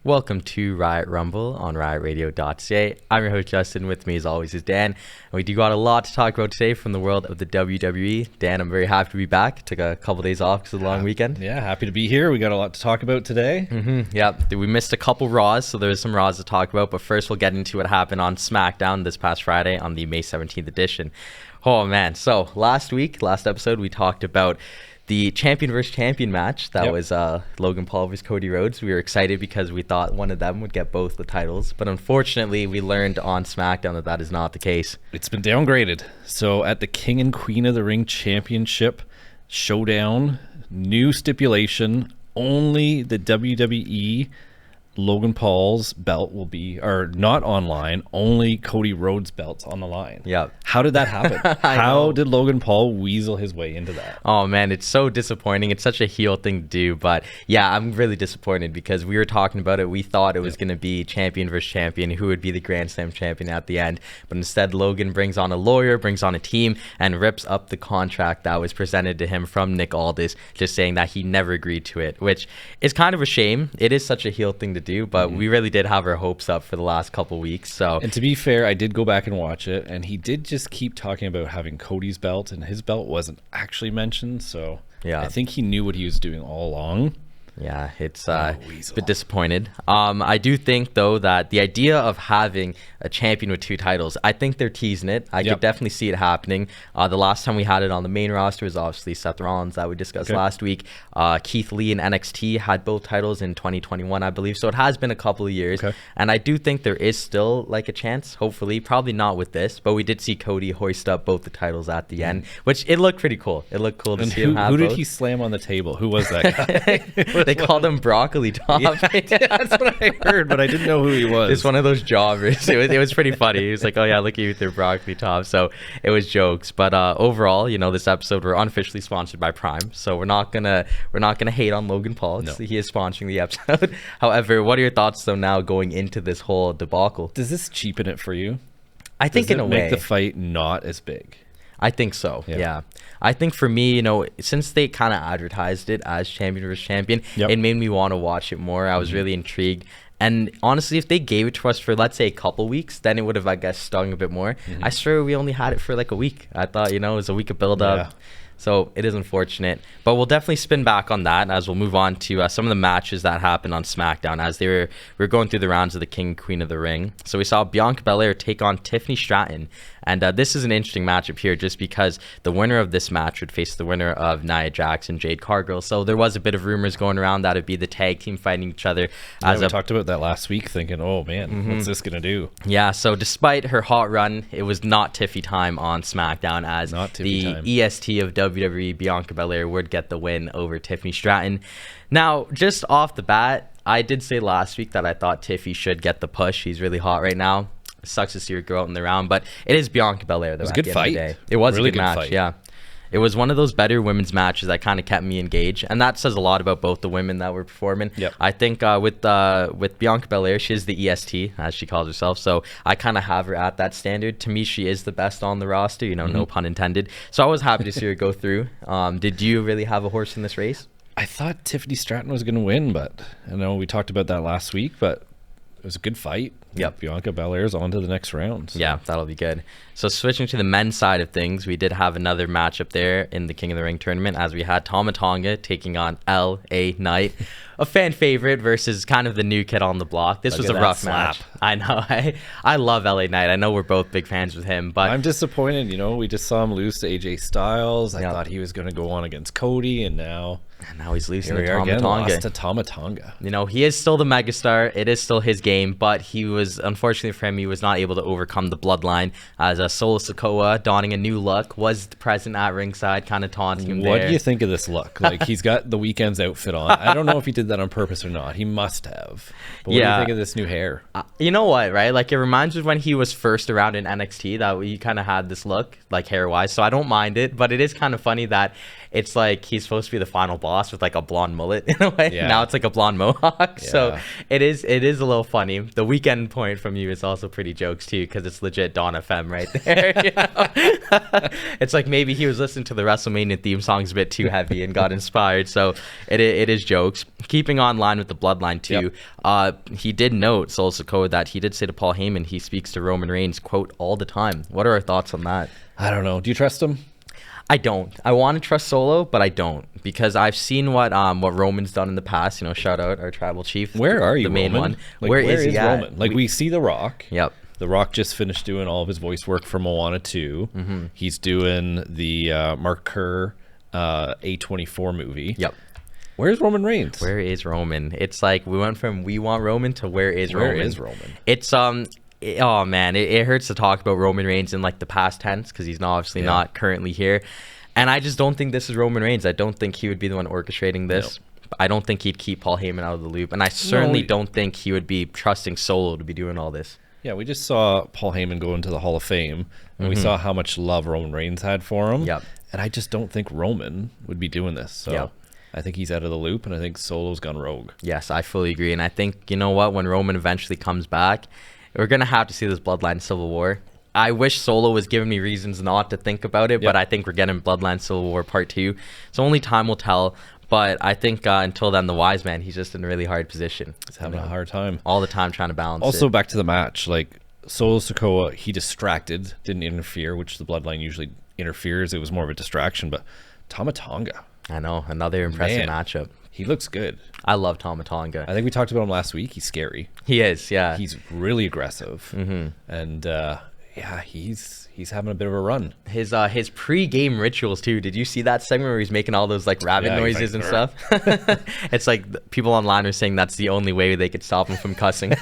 Welcome to Riot Rumble on riotradio.ca. I'm your host Justin. With me as always is Dan. And we do got a lot to talk about today from the world of the WWE. Dan, I'm very happy to be back. Took a couple days off because of the long weekend. Yeah, happy to be here. We got a lot to talk about today. Yeah, we missed a couple Raws, so there's some Raws to talk about. But first we'll get into what happened on SmackDown this past Friday on the May 17th edition. Oh man, so last episode, we talked about the champion versus champion match. That was Logan Paul versus Cody Rhodes. We were excited because we thought one of them would get both the titles. But unfortunately, we learned on SmackDown that that is not the case. It's been downgraded. So at the King and Queen of the Ring Championship Showdown, new stipulation, only the WWE Logan Paul's belt will be, or not online, only Cody Rhodes' belt's on the line. Yeah. How did that happen? How did Logan Paul weasel his way into that? Oh man, it's so disappointing. It's such a heel thing to do, but yeah, I'm really disappointed because we were talking about it. We thought it was going to be champion versus champion, who would be the Grand Slam champion at the end, but instead Logan brings on a lawyer, brings on a team, and rips up the contract that was presented to him from Nick Aldis, just saying that he never agreed to it, which is kind of a shame. It is such a heel thing to do, but we really did have our hopes up for the last couple weeks. So, and to be fair, I did go back and watch it, and he did just keep talking about having Cody's belt, and his belt wasn't actually mentioned. So yeah, I think he knew what he was doing all along. Yeah, it's a bit disappointed. I do think, though, that the idea of having a champion with two titles, I think they're teasing it. I could definitely see it happening. The last time we had it on the main roster was obviously Seth Rollins that we discussed last week. Keith Lee and NXT had both titles in 2021, I believe. So it has been a couple of years. And I do think there is still like a chance, hopefully. Probably not with this, but we did see Cody hoist up both the titles at the end, which it looked pretty cool. It looked cool to see him have both. Who did he slam on the table? Who was that guy? They called him Broccoli Top. Yeah, that's what I heard, but I didn't know who he was. It's one of those jobbers. It was pretty funny. He was like, "Oh yeah, look at you with your Broccoli Top." So it was jokes, but overall, this episode we're unofficially sponsored by Prime, so we're not gonna hate on Logan Paul. No. He is sponsoring the episode. However, what are your thoughts though now going into this whole debacle? Does this cheapen it for you? I think in a way, make the fight not as big. I think so. Yeah. I think for me, since they kind of advertised it as champion versus champion, it made me want to watch it more. I was really intrigued. And honestly, if they gave it to us for, let's say, a couple weeks, then it would have, I guess, stung a bit more. I swear we only had it for like a week. I thought, it was a week of build-up. Yeah. So it is unfortunate, but we'll definitely spin back on that as we'll move on to some of the matches that happened on SmackDown as we were going through the rounds of the King and Queen of the Ring. So we saw Bianca Belair take on Tiffany Stratton, and this is an interesting matchup here just because the winner of this match would face the winner of Nia Jax and Jade Cargill. So there was a bit of rumors going around that it'd be the tag team fighting each other. We talked about that last week thinking, oh man, what's this gonna do? Yeah, so despite her hot run, it was not Tiffy time on SmackDown as the EST of WWE, Bianca Belair, would get the win over Tiffany Stratton. Now, just off the bat, I did say last week that I thought Tiffy should get the push. She's really hot right now. It sucks to see her go out in the round, but it is Bianca Belair though. It was a good fight. It was really a good match. Fight. Yeah. It was one of those better women's matches that kind of kept me engaged, and that says a lot about both the women that were performing. I think with Bianca Belair, she is the EST, as she calls herself, so I kind of have her at that standard. To me, she is the best on the roster, no pun intended. So I was happy to see her go through. Did you really have a horse in this race? I thought Tiffany Stratton was going to win, but I know we talked about that last week, but it was a good fight. Bianca Belair's on to the next round. So. Yeah, that'll be good. So switching to the men's side of things, we did have another matchup there in the King of the Ring tournament as we had Tama Tonga taking on L.A. Knight, a fan favorite versus kind of the new kid on the block. This was a rough match. I know. I love L.A. Knight. I know we're both big fans with him, but I'm disappointed. We just saw him lose to AJ Styles. I thought he was going to go on against Cody, and now he's losing to Tama Tonga. He is still the megastar. It is still his game, but he was, unfortunately for him, he was not able to overcome the bloodline as Solo Sikoa, donning a new look, was present at ringside, kind of taunting him What do you think of this look? Like, he's got the Weeknd's outfit on. I don't know if he did that on purpose or not. He must have. But what do you think of this new hair? You know what, right? Like, it reminds me of when he was first around in NXT that he kind of had this look, like, hair-wise, so I don't mind it, but it is kind of funny that it's like he's supposed to be the final boss with like a blonde mullet in a way. Now it's like a blonde mohawk. So it is a little funny. The Weeknd point from you is also pretty jokes too, because it's legit Dawn FM right there. It's like maybe he was listening to the WrestleMania theme songs a bit too heavy and got inspired. So it is jokes. keeping on line with the bloodline too, he did note, Solo Sikoa, that he did say to Paul Heyman he speaks to Roman Reigns, quote, all the time. What are our thoughts on that? I don't know. Do you trust him? I don't. I want to trust Solo, but I don't, because I've seen what Roman's done in the past. You know, shout out our tribal chief. Where are you, the main Roman? one? Like, where is he at? Roman? Like, we see The Rock. Yep. The Rock just finished doing all of his voice work for Moana 2. Mm-hmm. He's doing the Mark Kerr A24 movie. Yep. Where's Roman Reigns? Where is Roman? It's like we went from we want Roman to where is Roman? Where is Roman? It's oh man, it hurts to talk about Roman Reigns in like the past tense, because he's obviously not currently here. And I just don't think this is Roman Reigns. I don't think he would be the one orchestrating this. No. I don't think he'd keep Paul Heyman out of the loop. And I certainly don't think he would be trusting Solo to be doing all this. Yeah, we just saw Paul Heyman go into the Hall of Fame, and we saw how much love Roman Reigns had for him. Yep. And I just don't think Roman would be doing this. So I think he's out of the loop, and I think Solo's gone rogue. Yes, I fully agree. And I think, you know what, when Roman eventually comes back, we're going to have to see this Bloodline Civil War. I wish Solo was giving me reasons not to think about it, but I think we're getting Bloodline Civil War Part 2. So only time will tell. But I think until then, the wise man, he's just in a really hard position. He's having a hard time. All the time trying to balance Also, it. back to the match, like Solo Sikoa, he distracted, didn't interfere, which the Bloodline usually interferes. It was more of a distraction. But Tama Tonga. I know. Another impressive matchup. He looks good. I love Tama Tonga. I think we talked about him last week. He's scary. He is, yeah. He's really aggressive. And yeah, he's having a bit of a run. His pre-game rituals too. Did you see that segment where he's making all those like rabbit noises and stuff? It's like people online are saying that's the only way they could stop him from cussing.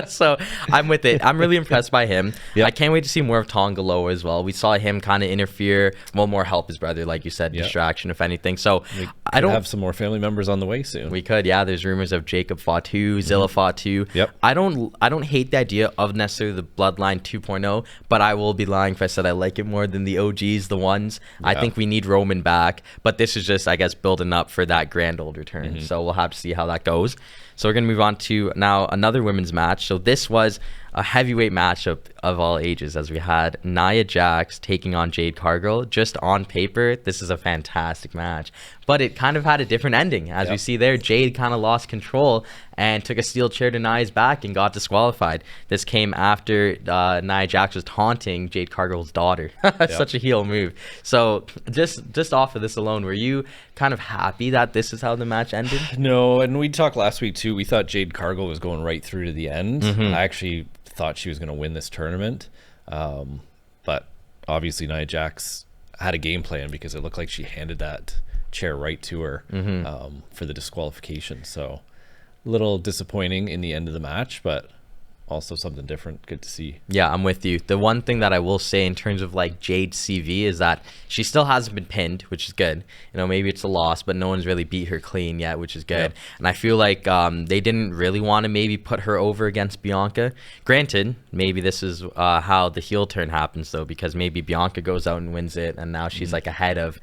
So I'm with it. I'm really impressed by him. I can't wait to see more of Tongaloa as well. We saw him kind of interfere, more help his brother, like you said, distraction if anything. So I don't have some more family members on the way soon. We could, there's rumors of Jacob Fatu, Zilla Fatu. I don't hate the idea of necessarily the Bloodline 2.0, but I will be lying if I said I like it more than the OGs, the ones. I think we need Roman back, but this is just, I guess, building up for that grand old return. So we'll have to see how that goes. So we're going to move on to now another women's match. So this was a heavyweight matchup of all ages, as we had Nia Jax taking on Jade Cargill. Just on paper, this is a fantastic match, but it kind of had a different ending. As we see there, Jade kind of lost control and took a steel chair to Nia's back and got disqualified. This came after Nia Jax was taunting Jade Cargill's daughter. Such a heel move. So just off of this alone, were you kind of happy that this is how the match ended? No, and we talked last week too. We thought Jade Cargill was going right through to the end. I actually thought she was going to win this tournament, but obviously Nia Jax had a game plan, because it looked like she handed that chair right to her for the disqualification. So a little disappointing in the end of the match, but also something different. Good to see. Yeah, I'm with you. The one thing that I will say in terms of like Jade's CV is that she still hasn't been pinned, which is good. You know, maybe it's a loss, but no one's really beat her clean yet, which is good. And I feel like they didn't really want to maybe put her over against Bianca. Granted, maybe this is how the heel turn happens though, because maybe Bianca goes out and wins it, and now she's like ahead of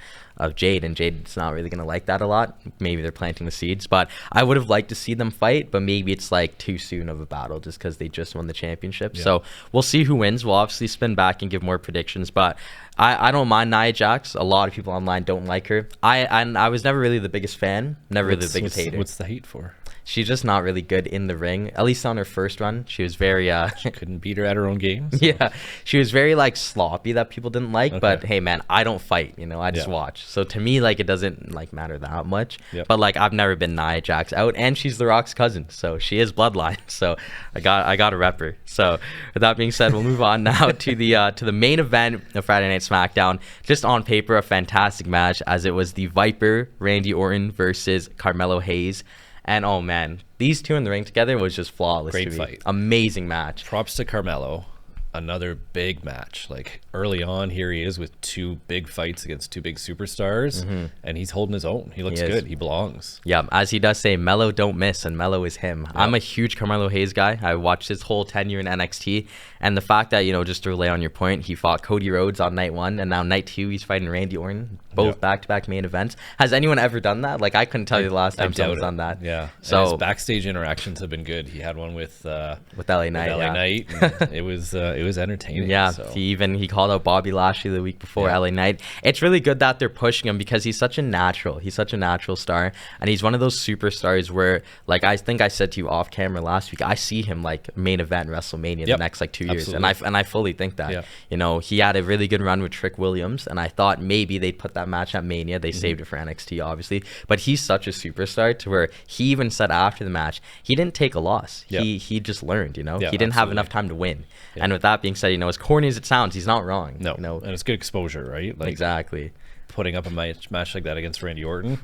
Jade, and Jade's not really going to like that a lot. Maybe they're planting the seeds, but I would have liked to see them fight, but maybe it's like too soon of a battle just because they just won the championship. So we'll see who wins. We'll obviously spin back and give more predictions, but I don't mind Nia Jax. A lot of people online don't like her. I was never really the biggest fan, never really the biggest hater. What's the hate for? She's just not really good in the ring, at least on her first run. She was very she couldn't beat her at her own game, so. Yeah, she was very like sloppy that people didn't like. But hey man, I don't fight, you know, I just watch. So to me, like, it doesn't like matter that much. But like, I've never been Nia Jax out, and she's The Rock's cousin, so she is bloodline. So I got to rep her. So with that being said, we'll move on now to the main event of Friday Night SmackDown. Just on paper, a fantastic match, as it was the Viper Randy Orton versus Carmelo Hayes. And oh man, these two in the ring together was just flawless. Great fight. Amazing match. Props to Carmelo. Another big match. Like early on, here he is with two big fights against two big superstars, and he's holding his own. He looks good. He belongs. Yeah, as he does say, Melo don't miss, and Melo is him. I'm a huge Carmelo Hayes guy. I watched his whole tenure in NXT, and the fact that, you know, just to relay on your point, he fought Cody Rhodes on night 1, and now night 2 he's fighting Randy Orton, both back-to-back main events. Has anyone ever done that? Like, I couldn't tell you the last time someone's done that. Yeah. So his backstage interactions have been good. He had one with LA Knight. And it was it was entertaining. Yeah, so. he called out Bobby Lashley the week before LA Knight. It's really good that they're pushing him because he's such a natural. He's such a natural star, and he's one of those superstars where, like, I think I said to you off camera last week, I see him like main event WrestleMania the next like 2 years, and I fully think that. Yeah. You know, he had a really good run with Trick Williams, and I thought maybe they'd put that match at Mania. They saved it for NXT, obviously, but he's such a superstar to where he even said after the match he didn't take a loss. He just learned. You know, he didn't have enough time to win. And with that being said, you know, as corny as it sounds, he's not wrong. No, you know? And it's good exposure, right? Like, exactly. Putting up a match like that against Randy Orton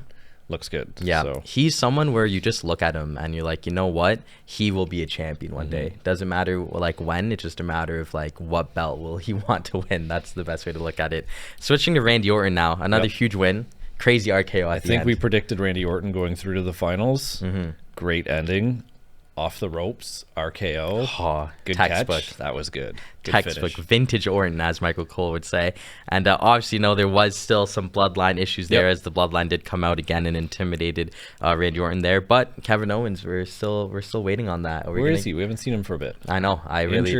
looks good. Yeah, so. He's someone where you just look at him and you're like, you know what? He will be a champion one day. Doesn't matter like when. It's just a matter of like what belt will he want to win. That's the best way to look at it. Switching to Randy Orton now, another huge win. Crazy RKO. I think we predicted Randy Orton going through to the finals. Great ending. Off the ropes, RKO. Oh, good textbook. Catch. That was good. Textbook, vintage Orton, as Michael Cole would say. And obviously, you know, there was still some bloodline issues there, as the bloodline did come out again and intimidated Randy Orton there. But Kevin Owens, we're still waiting on that. Where is he? We haven't seen him for a bit. I know. I really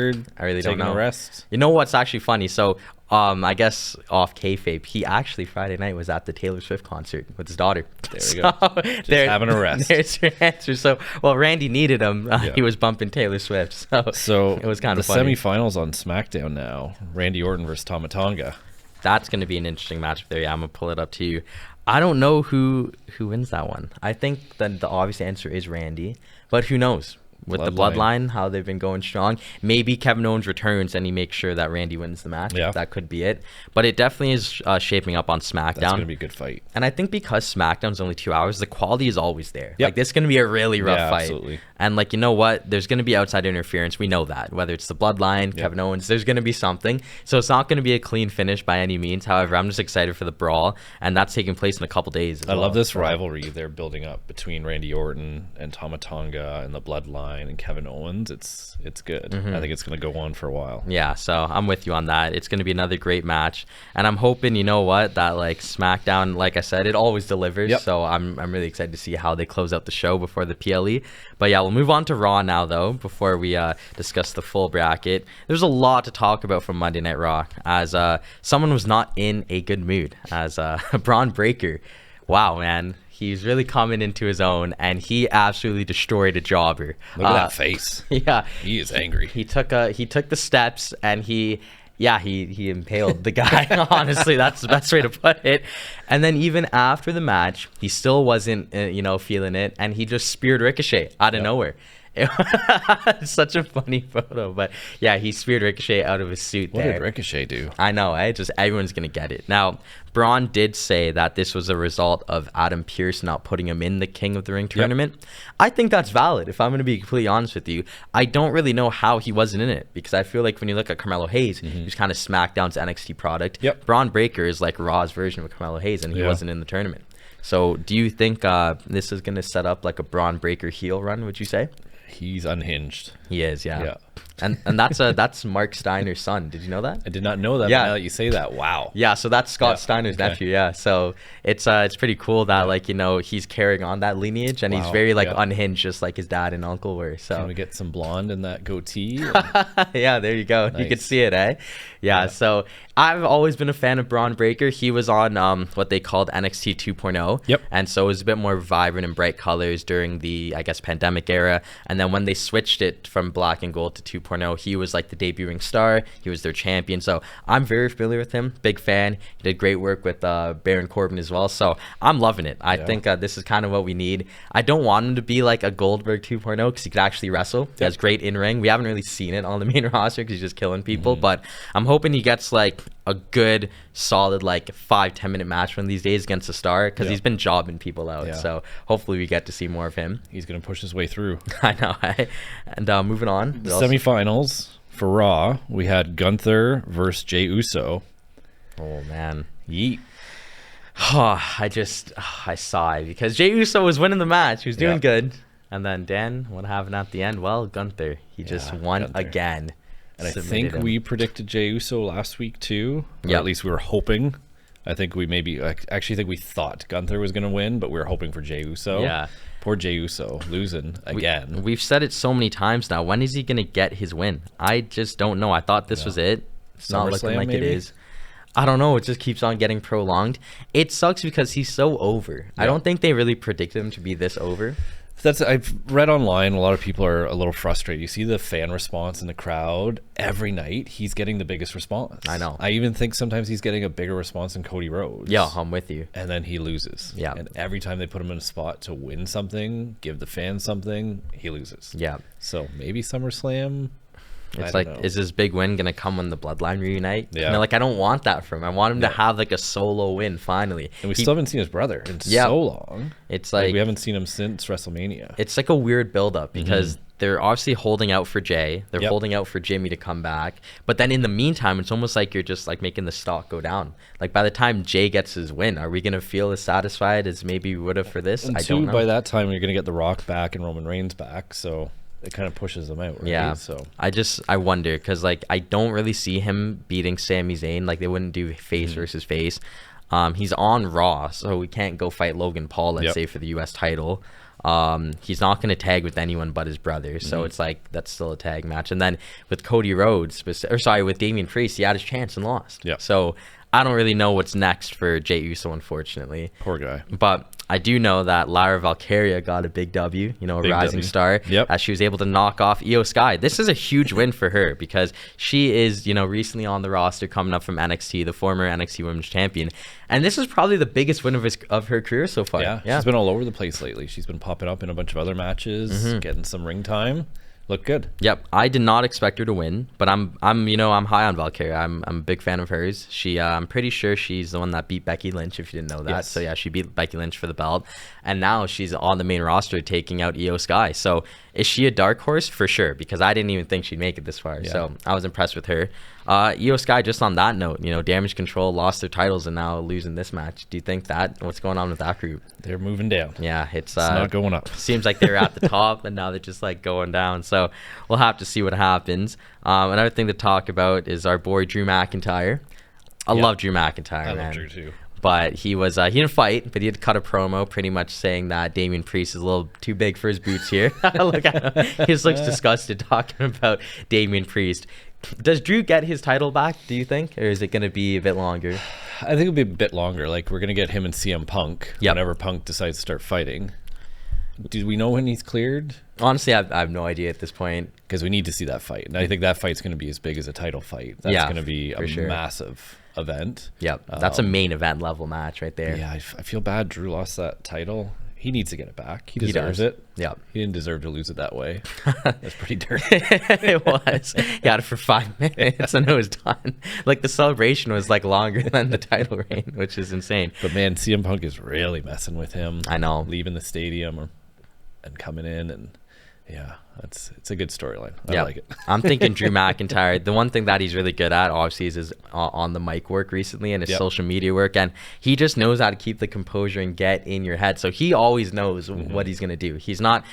don't know. A rest. You know what's actually funny? So I guess off kayfabe, he actually Friday night was at the Taylor Swift concert with his daughter. There we go. Just having a rest. There's your answer. So, well, Randy needed him. He was bumping Taylor Swift. So it was kind of funny. The semifinals on SmackDown now. Randy Orton versus Tama Tonga. That's going to be an interesting matchup there. Yeah, I'm going to pull it up to you. I don't know who wins that one. I think that the obvious answer is Randy, but who knows? With the bloodline, how they've been going strong. Maybe Kevin Owens returns and he makes sure that Randy wins the match. Yeah. That could be it. But it definitely is shaping up on SmackDown. That's going to be a good fight. And I think because SmackDown's only 2 hours, the quality is always there. Like, this is going to be a really rough fight. Absolutely. And, like, you know what? There's going to be outside interference. We know that. Whether it's the bloodline, Kevin Owens, there's going to be something. So it's not going to be a clean finish by any means. However, I'm just excited for the brawl. And that's taking place in a couple days as I love this rivalry they're building up between Randy Orton and Tama Tonga and the bloodline and Kevin Owens. It's good. I think it's going to go on for a while. Yeah, so I'm with you on that. It's going to be another great match, and I'm hoping, you know what, that like SmackDown, like I said, it always delivers. So I'm really excited to see how they close out the show before the PLE. But yeah, we'll move on to Raw now though before we discuss the full bracket. There's a lot to talk about from Monday Night Raw, as someone was not in a good mood, as Braun Breaker. Wow, man. He's really coming into his own, and he absolutely destroyed a jobber. Look at that face. Yeah, he is angry. He took the steps, and he impaled the guy. Honestly, that's the best way to put it. And then even after the match, he still wasn't feeling it, and he just speared Ricochet out of nowhere. It's such a funny photo, but yeah, he speared Ricochet out of his suit. What did Ricochet do? I know, just everyone's gonna get it. Now, Braun did say that this was a result of Adam Pearce not putting him in the King of the Ring tournament. I think that's valid. If I'm gonna be completely honest with you, I don't really know how he wasn't in it, because I feel like when you look at Carmelo Hayes, he's kind of SmackDown's NXT product. Braun Breaker is like Raw's version of Carmelo Hayes, and he wasn't in the tournament. So, do you think this is gonna set up like a Braun Breaker heel run? Would you say? He's unhinged. He is, yeah. And that's Mark Steiner's son. Did you know that? I did not know that. Yeah. Now that you say that, wow. Yeah, so that's Scott Steiner's nephew. Yeah, so it's pretty cool that he's carrying on that lineage, and he's very unhinged, just like his dad and uncle were. So can we get some blonde in that goatee? Yeah, there you go. Nice. You could see it, eh? Yeah. So I've always been a fan of Braun Breaker. He was on what they called NXT 2.0. Yep. And so it was a bit more vibrant and bright colors during the, I guess, pandemic era. And then when they switched it from black and gold to 2.0, he was like the debuting star. He was their champion. So I'm very familiar with him. Big fan. He did great work with Baron Corbin as well. So I'm loving it. I think this is kind of what we need. I don't want him to be like a Goldberg 2.0, because he could actually wrestle. He has great in-ring. We haven't really seen it on the main roster because he's just killing people. But I'm hoping he gets like a good solid 5-10 minute match one of these days against a star, because he's been jobbing people out. So hopefully we get to see more of him. He's gonna push his way through. I know. And moving on, the semifinals for Raw, we had Gunther versus Jey Uso. Oh man, yeet. I sigh, because Jey Uso was winning the match. He was doing good, and then Dan, what happened at the end? Well, Gunther, he just won again. And I think we predicted Jey Uso last week too. Or at least we were hoping. I think we actually think we thought Gunther was going to win, but we were hoping for Jey Uso. Yeah. Poor Jey Uso losing again. We've said it so many times now. When is he going to get his win? I just don't know. I thought this was it. It's not looking like it is. I don't know. It just keeps on getting prolonged. It sucks because he's so over. I don't think they really predicted him to be this over. I've read online, a lot of people are a little frustrated. You see the fan response in the crowd every night. He's getting the biggest response. I know. I even think sometimes he's getting a bigger response than Cody Rhodes. Yeah, I'm with you. And then he loses. Yeah. And every time they put him in a spot to win something, give the fans something, he loses. Yeah. So maybe SummerSlam. It's like, is this big win gonna come when the Bloodline reunite? Yeah. And like, I don't want that from him. I want him to have like a solo win finally. And we still haven't seen his brother in so long. It's like we haven't seen him since WrestleMania. It's like a weird buildup because they're obviously holding out for Jay. They're holding out for Jimmy to come back. But then in the meantime, it's almost like you're just like making the stock go down. Like by the time Jay gets his win, are we gonna feel as satisfied as maybe we would have for this? And I don't know. By that time, you're gonna get The Rock back and Roman Reigns back. So it kind of pushes them out, right? Yeah. So I wonder because like I don't really see him beating Sami Zayn. Like they wouldn't do face versus face. He's on Raw, so we can't go fight Logan Paul, let's say, for the U.S. title. He's not going to tag with anyone but his brother, so it's like that's still a tag match. And then with Cody Rhodes, with Damian Priest, he had his chance and lost. Yeah. So I don't really know what's next for Jey Uso, unfortunately. Poor guy. But I do know that Lara Valkyria got a big W, a big rising star, as she was able to knock off Io Sky. This is a huge win for her because she is, recently on the roster coming up from NXT, the former NXT Women's Champion. And this is probably the biggest win of her career so far. Yeah, she's been all over the place lately. She's been popping up in a bunch of other matches, getting some ring time. Look good. Yep, I did not expect her to win, but I'm high on Valkyria. I'm a big fan of hers. I'm pretty sure she's the one that beat Becky Lynch, if you didn't know that. Yes. So yeah, she beat Becky Lynch for the belt, and now she's on the main roster taking out Io Sky. So is she a dark horse? For sure, because I didn't even think she'd make it this far. Yeah. So I was impressed with her. Io Sky, just on that note, Damage Control lost their titles and now losing this match. Do you think what's going on with that group? They're moving down. Yeah, it's not going up. Seems like they're at the top and now they're just like going down. So we'll have to see what happens. Another thing to talk about is our boy Drew McIntyre. I love Drew McIntyre, man. I love Drew too. But he didn't fight, but he had cut a promo pretty much saying that Damian Priest is a little too big for his boots here. Look at him. He just looks disgusted talking about Damian Priest. Does Drew get his title back, do you think? Or is it going to be a bit longer? I think it'll be a bit longer. Like, we're going to get him and CM Punk whenever Punk decides to start fighting. Do we know when he's cleared? Honestly, I have no idea at this point. Because we need to see that fight. And I think that fight's going to be as big as a title fight. That's going to be a massive event. Yep, that's a main event level match right there. Yeah, I feel bad Drew lost that title. He needs to get it back. He deserves it. Yeah, he didn't deserve to lose it that way. That's pretty dirty. It was. He had it for 5 minutes and it was done. Like the celebration was like longer than the title reign, which is insane. But man, CM Punk is really messing with him. I know. Leaving the stadium and coming in, and yeah, it's a good storyline. I like it. I'm thinking Drew McIntyre. The one thing that he's really good at, obviously, is his on the mic work recently and his social media work, and he just knows how to keep the composure and get in your head. So he always knows what he's gonna do. He's not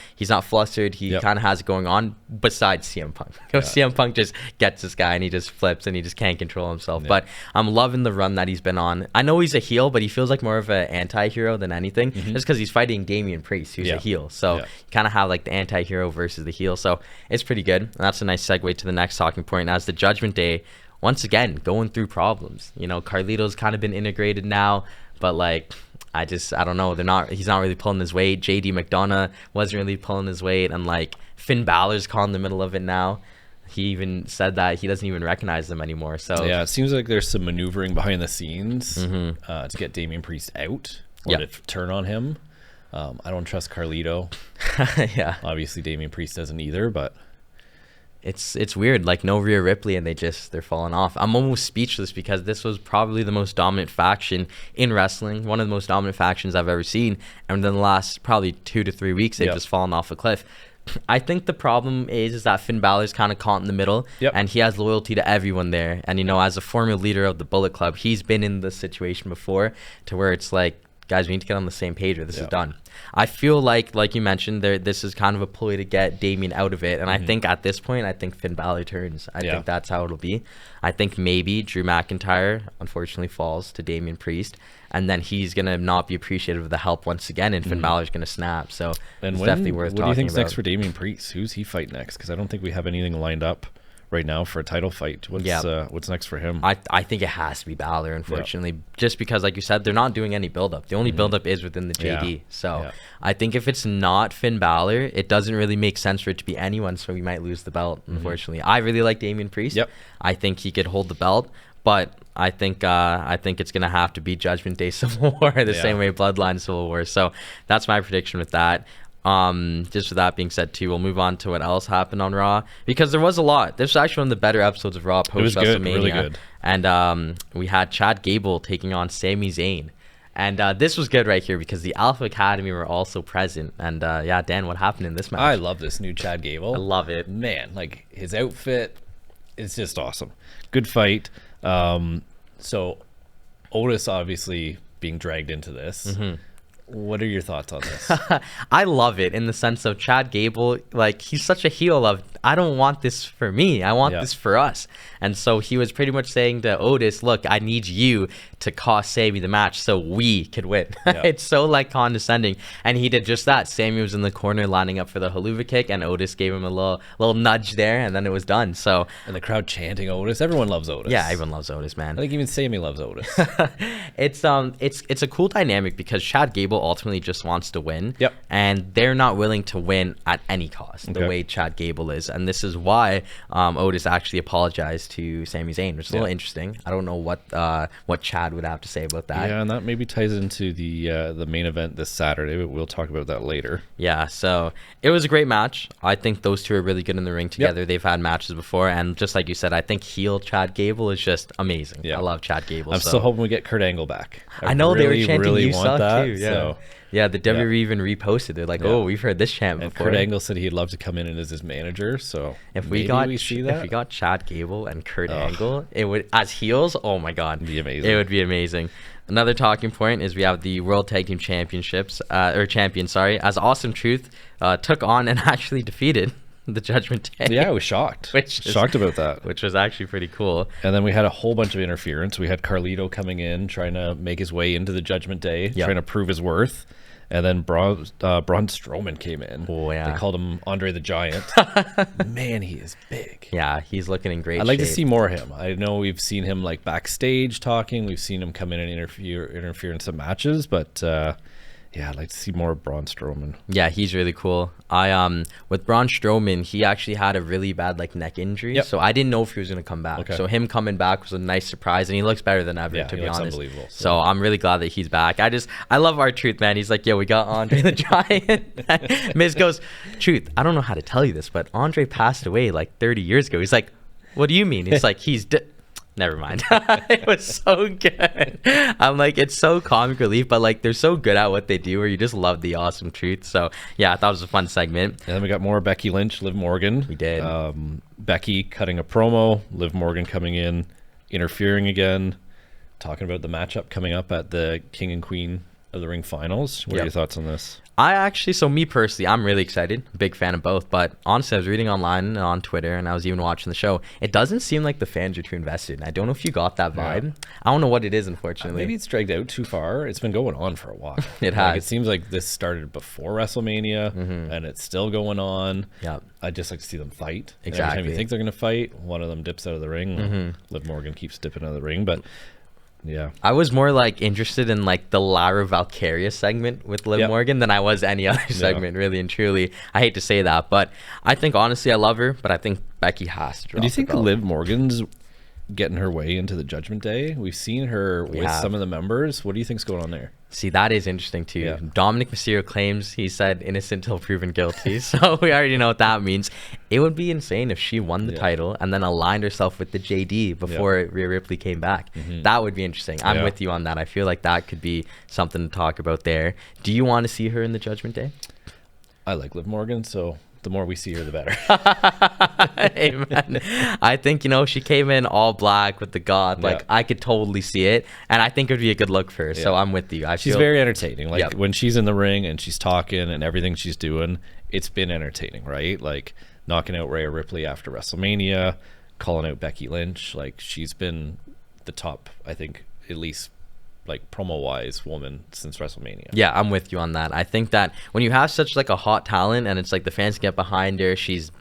flustered. He kind of has it going on. Besides CM Punk, CM Punk just gets this guy and he just flips and he just can't control himself. But I'm loving the run that he's been on. I know he's a heel, but he feels like more of an anti-hero than anything, just because he's fighting Damian Priest, who's a heel. So you kind of have like the anti-hero versus the heel. So it's pretty good. And that's a nice segue to the next talking point. As the Judgment Day, once again, going through problems. Carlito's kind of been integrated now, but like, I don't know. He's not really pulling his weight. JD McDonough wasn't really pulling his weight. And like Finn Balor's caught in the middle of it now. He even said that he doesn't even recognize them anymore. So yeah, it seems like there's some maneuvering behind the scenes to get Damian Priest out or to turn on him. I don't trust Carlito. Yeah. Obviously, Damian Priest doesn't either, but it's weird. Like no Rhea Ripley, and they're falling off. I'm almost speechless because this was probably the most dominant faction in wrestling, one of the most dominant factions I've ever seen. And then the last probably 2 to 3 weeks, they've just fallen off a cliff. I think the problem is that Finn Balor's kind of caught in the middle, and he has loyalty to everyone there. And as a former leader of the Bullet Club, he's been in this situation before, to where it's like, guys, we need to get on the same page or this is done. I feel like you mentioned, this is kind of a ploy to get Damien out of it. And I think at this point, I think Finn Balor turns. I think that's how it'll be. I think maybe Drew McIntyre, unfortunately, falls to Damien Priest. And then he's going to not be appreciative of the help once again. And Finn Balor's going to snap. So it's definitely worth talking about. What do you think's next for Damien Priest? Who's he fight next? Because I don't think we have anything lined up right now for a title fight. What's next for him? I think it has to be Balor, unfortunately, just because, like you said, they're not doing any build-up. The only build-up is within the JD. So I think if it's not Finn Balor, it doesn't really make sense for it to be anyone, so we might lose the belt, unfortunately. I really like Damien Priest. I think he could hold the belt, but I think it's going to have to be Judgment Day Civil War the same way Bloodline Civil War. So that's my prediction with that. Just with that being said too, we'll move on to what else happened on Raw, because there was a lot. This was actually one of the better episodes of Raw post WrestleMania. It was good, really good. And we had Chad Gable taking on Sami Zayn. And this was good right here because the Alpha Academy were also present. And Dan, what happened in this match? I love this new Chad Gable. I love it. Man, like his outfit is just awesome. Good fight. So Otis obviously being dragged into this. What are your thoughts on this? I love it in the sense of Chad Gable, like he's such a heel of, I don't want this for me, I want this for us. And so he was pretty much saying to Otis, look, I need you to cost Sammy the match so we could win. It's so like condescending, and he did just that. Sammy was in the corner lining up for the haluva kick, and Otis gave him a little nudge there, and then it was done. So, and the crowd chanting Otis. Everyone loves Otis. Yeah, everyone loves Otis, man. I think even Sammy loves Otis. It's a cool dynamic because Chad Gable ultimately just wants to win. And they're not willing to win at any cost, the way Chad Gable is. And this is why Otis actually apologized to Sami Zayn, which is a little interesting. I don't know what Chad would have to say about that. Yeah, and that maybe ties into the main event this Saturday, but we'll talk about that later. Yeah, so it was a great match. I think those two are really good in the ring together. They've had matches before, and just like you said, I think heel Chad Gable is just amazing. I love Chad Gable. I'm still hoping we get Kurt Angle back. I know really, they were chanting really "You suck" that, too. So. Yeah, the WWE even reposted it. Like, oh, we've heard this chant before. Kurt Angle said he'd love to come in as his manager. So if we got Chad Gable and Kurt Angle, it would, as heels, oh my God, it'd be amazing. It would be amazing. Another talking point is we have the World Tag Team Championships, as Awesome Truth took on and actually defeated the Judgment Day. Yeah, I was shocked. Shocked about that. Which was actually pretty cool. And then we had a whole bunch of interference. We had Carlito coming in, trying to make his way into the Judgment Day, trying to prove his worth. And then Braun Strowman came in. Oh, yeah. They called him Andre the Giant. Man, he is big. Yeah, he's looking in great shape. I'd like to see more of him. I know we've seen him like backstage talking. We've seen him come in and interfere in some matches. But I'd like to see more of Braun Strowman. Yeah, he's really cool. With Braun Strowman, he actually had a really bad neck injury, so I didn't know if he was going to come back. So him coming back was a nice surprise, and he looks better than ever, to be honest. Unbelievable. So I'm really glad that he's back. I love our Truth, man. He's like, we got Andre the Giant. Miz goes, Truth, I don't know how to tell you this, but Andre passed away 30 years ago. He's like, what do you mean? It's like, he's never mind. It was so good. I'm like, it's so comic relief, but they're so good at what they do where you just love the Awesome Truth. So yeah, I thought it was a fun segment. And then we got more Becky Lynch, Liv Morgan. We did. Becky cutting a promo, Liv Morgan coming in, interfering again, talking about the matchup coming up at the King and Queen of the Ring finals. What are your thoughts on this? Me personally, I'm really excited. Big fan of both. But honestly, I was reading online and on Twitter, and I was even watching the show. It doesn't seem like the fans are too invested. And I don't know if you got that vibe. Yeah. I don't know what it is, unfortunately. Maybe it's dragged out too far. It's been going on for a while. It has. It seems like this started before WrestleMania, and it's still going on. Yeah. I'd just like to see them fight. Exactly. And every time you think they're going to fight, one of them dips out of the ring. Liv Morgan keeps dipping out of the ring, but... Yeah, I was more interested in the Lara Valkyria segment with Liv Morgan than I was any other segment, really and truly. I hate to say that, but I think honestly I love her, but I think Becky has to drop. Do you think Liv Morgan's getting her way into the Judgment Day? We've seen her with some of the members. What do you think's going on there? See, that is interesting too. Yeah. Dominic Mysterio claims he said innocent till proven guilty, so we already know what that means. It would be insane if she won the title and then aligned herself with the JD before Rhea Ripley came back. That would be interesting. I'm with you on that. I feel like that could be something to talk about there. Do you want to see her in the Judgment Day? I like Liv Morgan, so the more we see her, the better. Amen. I think, she came in all black with the goth. Like, I could totally see it. And I think it would be a good look for her. So I'm with you. She's very entertaining. Like, when she's in the ring and she's talking and everything she's doing, it's been entertaining, right? Like, knocking out Rhea Ripley after WrestleMania, calling out Becky Lynch. Like, she's been the top, I think, at least like promo wise woman since WrestleMania. Yeah, I'm with you on that. I think that when you have such like a hot talent and it's like the fans get behind her, she's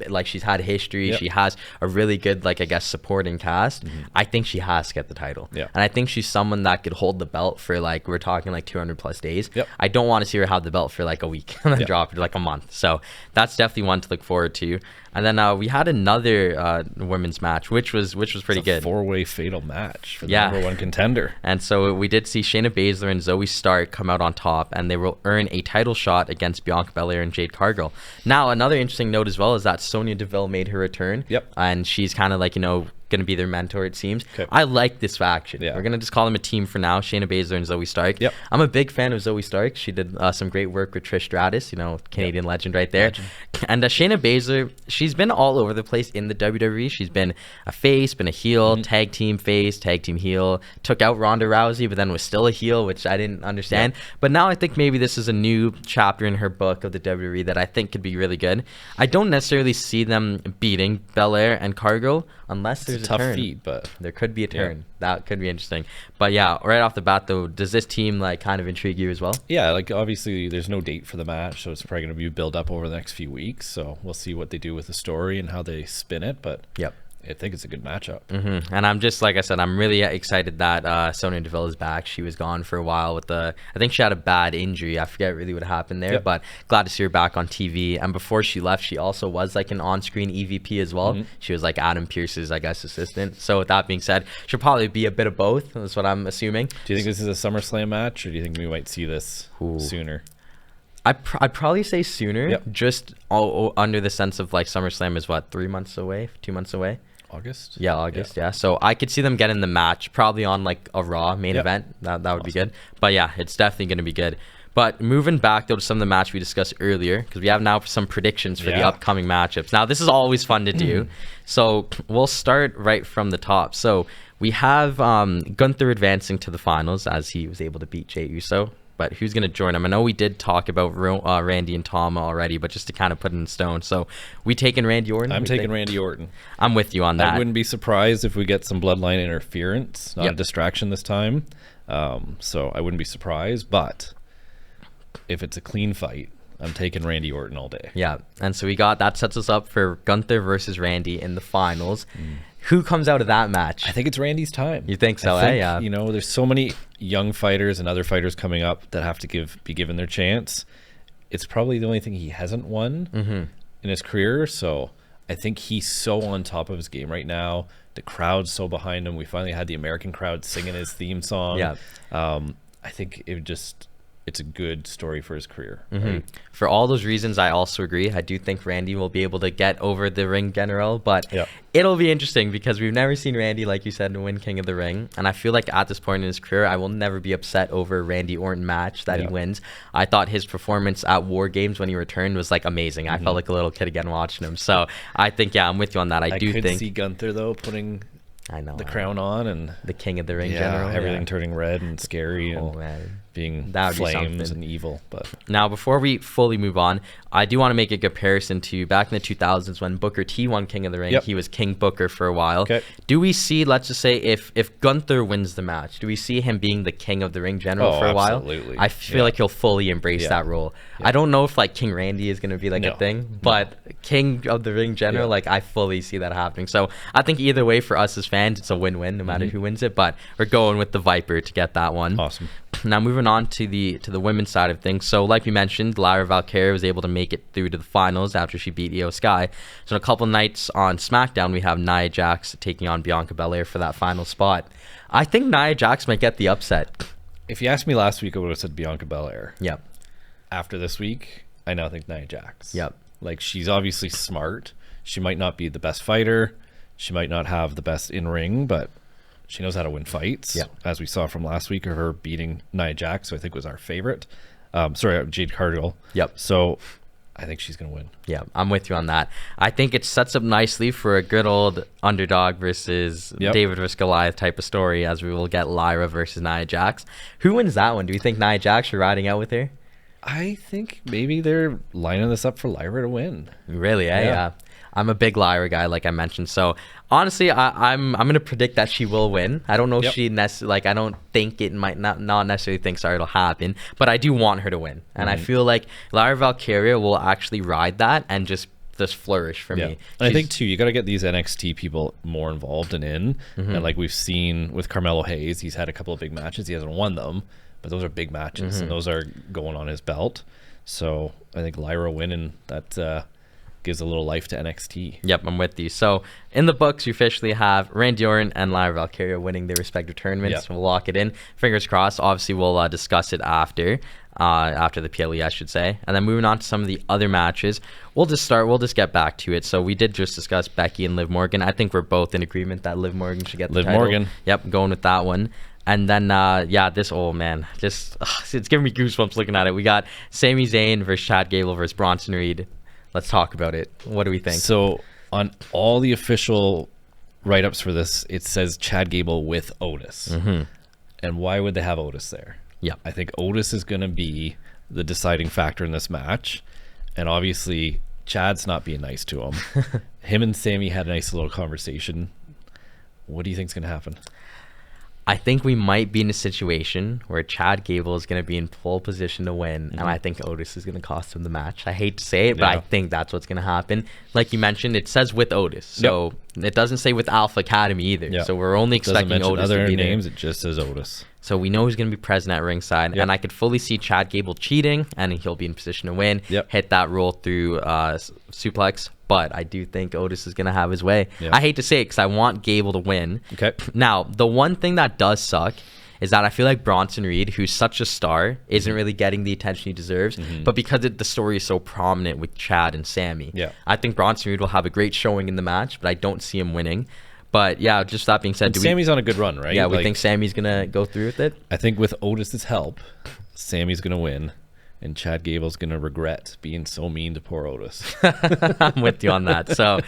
had history, she has a really good, like, I guess, supporting cast. I think she has to get the title. And I think she's someone that could hold the belt for, like, we're talking like 200 plus days. I don't want to see her have the belt for like a week and then drop it like a month. So that's definitely one to look forward to. And then we had another women's match, which was pretty good. 4-way fatal match for the number one contender. And so we did see Shayna Baszler and Zoe Stark come out on top, and they will earn a title shot against Bianca Belair and Jade Cargill. Now, another interesting note as well is that Sonya Deville made her return. And she's kind of like, going to be their mentor, it seems. I like this faction. We're going to just call them a team for now, Shayna Baszler and Zoe Stark. I'm a big fan of Zoe Stark. She did some great work with Trish Stratus, Canadian legend right there. And Shayna Baszler, she's been all over the place in the WWE. She's been a face, been a heel, tag team face, tag team heel, took out Ronda Rousey, but then was still a heel, which I didn't understand. But now I think maybe this is a new chapter in her book of the WWE that I think could be really good. I don't necessarily see them beating Belair and Cargill unless there's a tough turn. feat, but there could be a turn. That could be interesting. But yeah, right off the bat though, does this team like kind of intrigue you as well? Yeah, like obviously there's no date for the match, so it's probably going to be built up over the next few weeks. So we'll see what they do with the story and how they spin it. But I think it's a good matchup. And I'm just, like I said, I'm really excited that Sonya Deville is back. She was gone for a while with I think she had a bad injury. I forget really what happened there, but glad to see her back on TV. And before she left, she also was like an on-screen EVP as well. She was like Adam Pearce's, I guess, assistant. So with that being said, she'll probably be a bit of both. That's what I'm assuming. Do you think this is a SummerSlam match, or do you think we might see this sooner? I'd probably say sooner, just under the sense of like SummerSlam is what, 3 months away, 2 months away? August? Yeah, August, yeah. So I could see them getting the match probably on like a Raw main event. That would be good. But yeah, it's definitely going to be good. But moving back though to some of the match we discussed earlier, because we have now some predictions for the upcoming matchups. Now, this is always fun to do. So we'll start right from the top. So we have Gunther advancing to the finals as he was able to beat Jey Uso. But who's going to join him? I know we did talk about Randy and Tama already, but just to kind of put it in stone. So we taking Randy Orton? I'm taking Randy Orton. I'm with you on that. I wouldn't be surprised if we get some bloodline interference, not a distraction this time. So I wouldn't be surprised. But if it's a clean fight, I'm taking Randy Orton all day. Yeah, and so that sets us up for Gunther versus Randy in the finals. Who comes out of that match? I think it's Randy's time. You think so? Yeah. There's so many young fighters and other fighters coming up that have to be given their chance. It's probably the only thing he hasn't won in his career. So I think he's so on top of his game right now. The crowd's so behind him. We finally had the American crowd singing his theme song. I think it's a good story for his career. Right? For all those reasons, I also agree. I do think Randy will be able to get over the ring general, but it'll be interesting because we've never seen Randy, like you said, win King of the Ring. And I feel like at this point in his career, I will never be upset over a Randy Orton match that he wins. I thought his performance at War Games when he returned was like amazing. I felt like a little kid again watching him. So I think, I'm with you on that. I do could think see Gunther though putting the crown on and the King of the Ring general. Everything turning red and scary and being flames and evil. But now, before we fully move on, I do want to make a comparison to back in the 2000s when Booker T won King of the Ring. He was King Booker for a while. Do we see, let's just say, if Gunther wins the match, do we see him being the King of the Ring general for a while? Absolutely. I feel like he'll fully embrace that role. I don't know if like King Randy is going to be like a thing, but King of the Ring general, like I fully see that happening. So I think either way for us as fans, it's a win-win no matter who wins it, but we're going with the Viper to get that one. Awesome. Now moving on to the women's side of things. So like we mentioned, Lyra Valkyria was able to make it through to the finals after she beat Io Sky. So in a couple nights on SmackDown, we have Nia Jax taking on Bianca Belair for that final spot. I think Nia Jax might get the upset. If you asked me last week, I would have said Bianca Belair. Yep. After this week, I now think Nia Jax. Yep. Like, she's obviously smart. She might not be the best fighter. She might not have the best in-ring, but she knows how to win fights, as we saw from last week of her beating Nia Jax, who I think was our favorite. Jade Cargill. Yep. So I think she's going to win. Yeah, I'm with you on that. I think it sets up nicely for a good old underdog versus David versus Goliath type of story, as we will get Lyra versus Nia Jax. Who wins that one? Do you think Nia Jax are riding out with her? I think maybe they're lining this up for Lyra to win. Really? Yeah. I'm a big Lyra guy, like I mentioned. So honestly, I'm gonna predict that she will win. I don't know if she I don't think it might not necessarily think it'll happen, but I do want her to win, and I feel like Lyra Valkyria will actually ride that and just flourish for me. I think too, you got to get these NXT people more involved and in, and like we've seen with Carmelo Hayes, he's had a couple of big matches. He hasn't won them, but those are big matches, and those are going on his belt. So I think Lyra winning that. Gives a little life to NXT. Yep, I'm with you. So in the books, you officially have Randy Orton and Lyra Valkyria winning their respective tournaments. We'll lock it in. Fingers crossed. Obviously, we'll discuss it after the PLE, I should say. And then moving on to some of the other matches, we'll just get back to it. So we did just discuss Becky and Liv Morgan. I think we're both in agreement that Liv Morgan should get the title. Liv Morgan. Yep, going with that one. And then, it's giving me goosebumps looking at it. We got Sami Zayn versus Chad Gable versus Bronson Reed. Let's talk about it. What do we think? So on all the official write-ups for this, it says Chad Gable with Otis. And why would they have Otis there? Yeah, I think Otis is going to be the deciding factor in this match. And obviously, Chad's not being nice to him. Him and Sammy had a nice little conversation. What do you think is going to happen? I think we might be in a situation where Chad Gable is going to be in pole position to win, and I think Otis is going to cost him the match. I hate to say it, but I think that's what's going to happen. Like you mentioned, it says with Otis, so it doesn't say with Alpha Academy either. So we're only expecting Otis to be names. there. It just says Otis. So we know he's going to be present at ringside, and I could fully see Chad Gable cheating, and he'll be in position to win, hit that roll through suplex. But I do think Otis is going to have his way. I hate to say it because I want Gable to win. Okay. Now, the one thing that does suck is that I feel like Bronson Reed, who's such a star, isn't really getting the attention he deserves. But because the story is so prominent with Chad and Sammy, I think Bronson Reed will have a great showing in the match, but I don't see him winning. But yeah, just that being said, Sammy's on a good run, right? Yeah, we think Sammy's going to go through with it. I think with Otis's help, Sammy's going to win. And Chad Gable's going to regret being so mean to poor Otis. I'm with you on that. So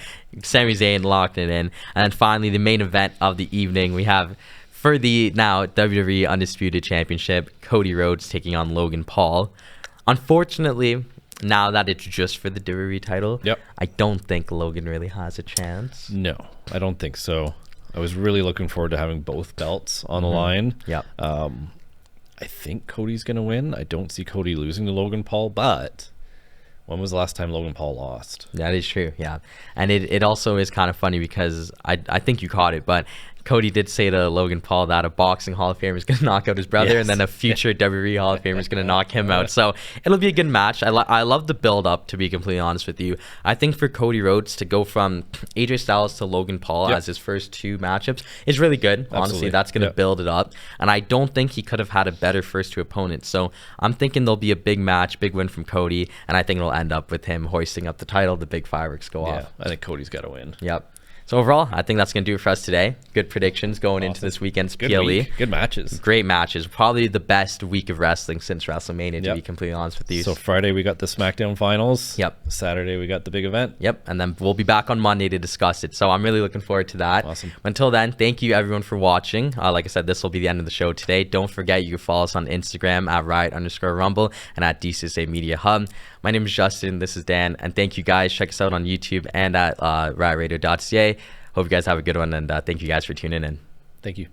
Sami Zayn locked it in. And then finally, the main event of the evening, we have for the now WWE Undisputed Championship, Cody Rhodes taking on Logan Paul. Unfortunately, now that it's just for the WWE title, I don't think Logan really has a chance. No, I don't think so. I was really looking forward to having both belts on the line. I think Cody's going to win. I don't see Cody losing to Logan Paul, but when was the last time Logan Paul lost? That is true, yeah. And it also is kind of funny because I think you caught it, but Cody did say to Logan Paul that a boxing Hall of Famer is going to knock out his brother, and then a future WWE Hall of Famer is going to knock him out. So it'll be a good match. I love the build up, to be completely honest with you. I think for Cody Rhodes to go from AJ Styles to Logan Paul as his first two matchups is really good. Honestly, that's going to build it up. And I don't think he could have had a better first two opponents. So I'm thinking there'll be a big match, big win from Cody, and I think it'll end up with him hoisting up the title, the big fireworks go off. I think Cody's got to win. Yep. So overall, I think that's going to do it for us today. Good predictions going into this weekend's PLE. Good matches. Great matches. Probably the best week of wrestling since WrestleMania, to be completely honest with you. So Friday, we got the SmackDown finals. Yep. Saturday, we got the big event. Yep. And then we'll be back on Monday to discuss it. So I'm really looking forward to that. Awesome. Until then, thank you everyone for watching. Like I said, this will be the end of the show today. Don't forget, you can follow us on Instagram at Riot_Rumble and at DCSA Media Hub. My name is Justin. This is Dan. And thank you guys. Check us out on YouTube and at riotradio.ca. Hope you guys have a good one, and thank you guys for tuning in. Thank you.